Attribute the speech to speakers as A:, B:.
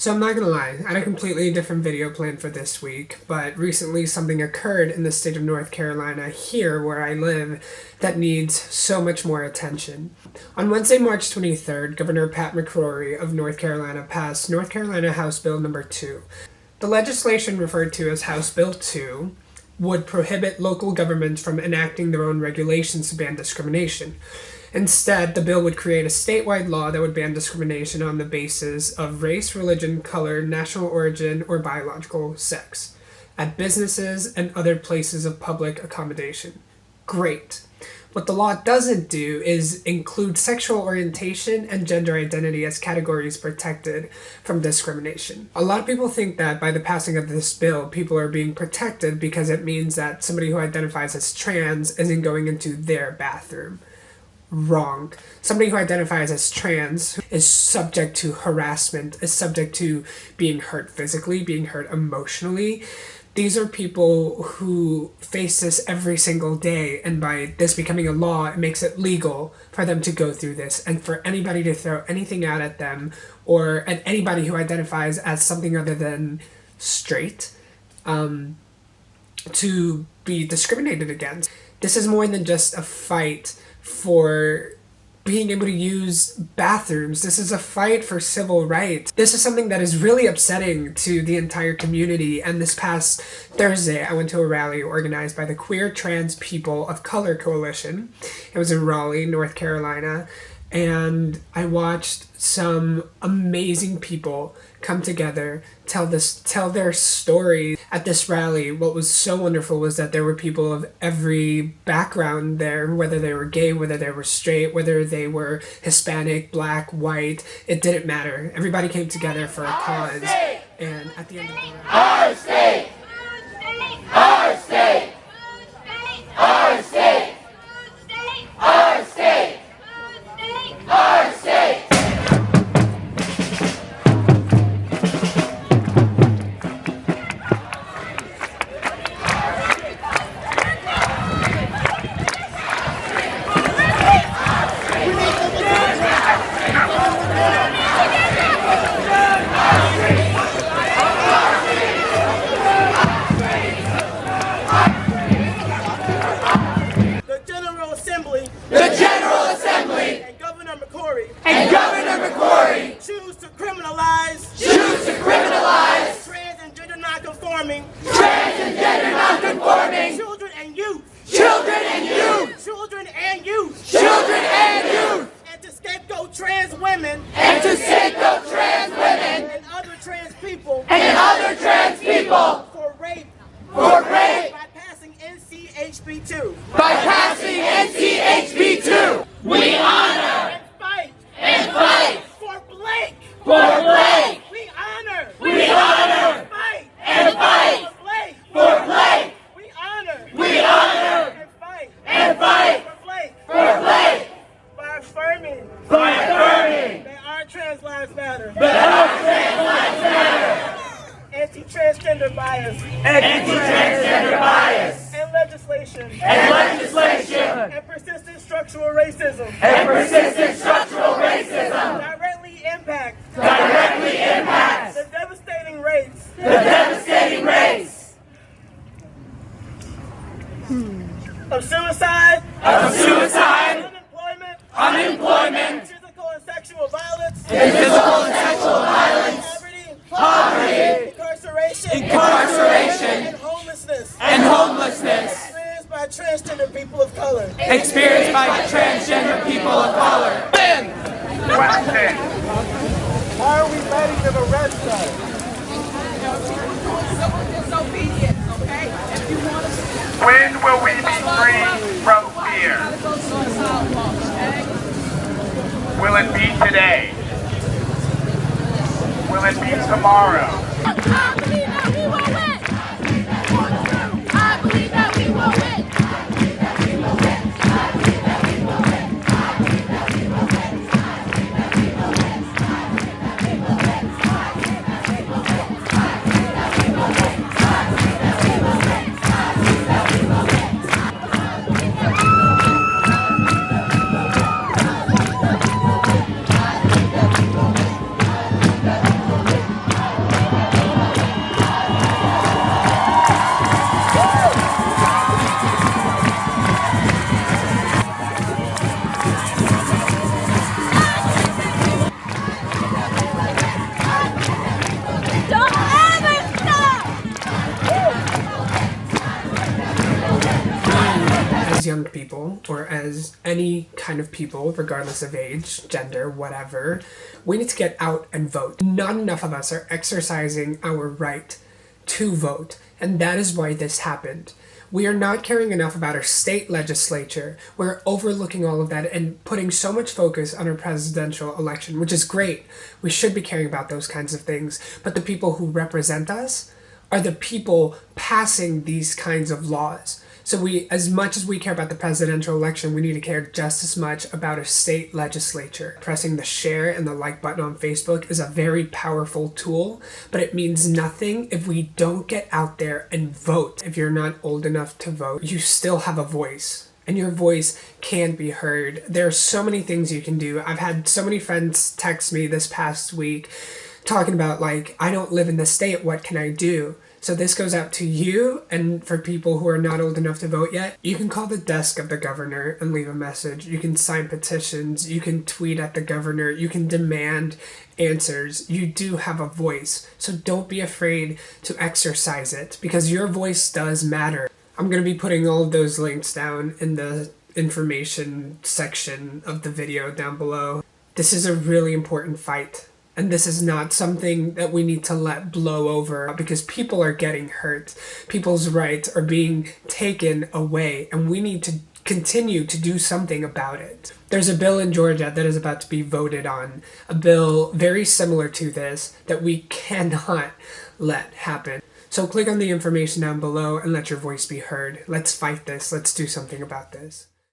A: So I'm not gonna lie, I had a completely different video planned for this week, but recently something occurred in the state of North Carolina, here where I live, that needs so much more attention. On Wednesday, March 23rd, Governor Pat McCrory of North Carolina passed North Carolina House Bill number 2. The legislation, referred to as House Bill 2, would prohibit local governments from enacting their own regulations to ban discrimination. Instead, the bill would create a statewide law that would ban discrimination on the basis of race, religion, color, national origin, or biological sex at businesses and other places of public accommodation. Great. What the law doesn't do is include sexual orientation and gender identity as categories protected from discrimination. A lot of people think that by the passing of this bill, people are being protected because it means that somebody who identifies as trans isn't going into their bathroom. Wrong. Somebody who identifies as trans is subject to harassment, is subject to being hurt physically, being hurt emotionally. These are people who face this every single day, and by this becoming a law, it makes it legal for them to go through this, and for anybody to throw anything out at them, or at anybody who identifies as something other than straight, to be discriminated against. This is more than just a fight for being able to use bathrooms. This is a fight for civil rights. This is something that is really upsetting to the entire community. And this past Thursday, I went to a rally organized by the Queer Trans People of Color Coalition. It was in Raleigh, North Carolina. And I watched some amazing people come together, tell their stories at this rally. What was so wonderful was that there were people of every background there, whether they were gay, whether they were straight, whether they were Hispanic, black, white. It didn't matter. Everybody came together for a cause. And at the end of the rally,
B: our state, our state, our state, our state, our state. The General Assembly and Governor McCrory choose to criminalize trans and gender nonconforming children and youth, and to scapegoat trans women and other trans people for rape by passing NCHB 2. We honor and fight for Blake. We honor and fight for Blake. We honor and fight for Blake. By affirming that our trans lives matter. Anti-transgender bias. And legislation. And persistent structural racism. Directly impacts. The devastating rates. Of suicide. Unemployment. Physical and sexual violence. Poverty. Incarceration. And homelessness. Experienced by transgender people of color.
C: Question. Why are we letting them arrest us? When will we be free from fear? Will it be today? Will it be tomorrow?
D: I believe that we will win. I believe that we will win.
A: young people, or as any kind of people, regardless of age, gender, whatever, we need to get out and vote. Not enough of us are exercising our right to vote, and that is why this happened. We are not caring enough about our state legislature. We're overlooking all of that and putting so much focus on our presidential election, which is great. We should be caring about those kinds of things. But the people who represent us are the people passing these kinds of laws. So we, as much as we care about the presidential election, we need to care just as much about our state legislature. Pressing the share and the like button on Facebook is a very powerful tool, but it means nothing if we don't get out there and vote. If you're not old enough to vote, you still have a voice, and your voice can be heard. There are so many things you can do. I've had so many friends text me this past week talking about, like, I don't live in the state, what can I do? So this goes out to you, and for people who are not old enough to vote yet, you can call the desk of the governor and leave a message. You can sign petitions. You can tweet at the governor. You can demand answers. You do have a voice, so don't be afraid to exercise it, because your voice does matter. I'm going to be putting all of those links down in the information section of the video down below. This is a really important fight. And this is not something that we need to let blow over, because people are getting hurt. People's rights are being taken away, and we need to continue to do something about it. There's a bill in Georgia that is about to be voted on, a bill very similar to this that we cannot let happen. So click on the information down below and let your voice be heard. Let's fight this. Let's do something about this.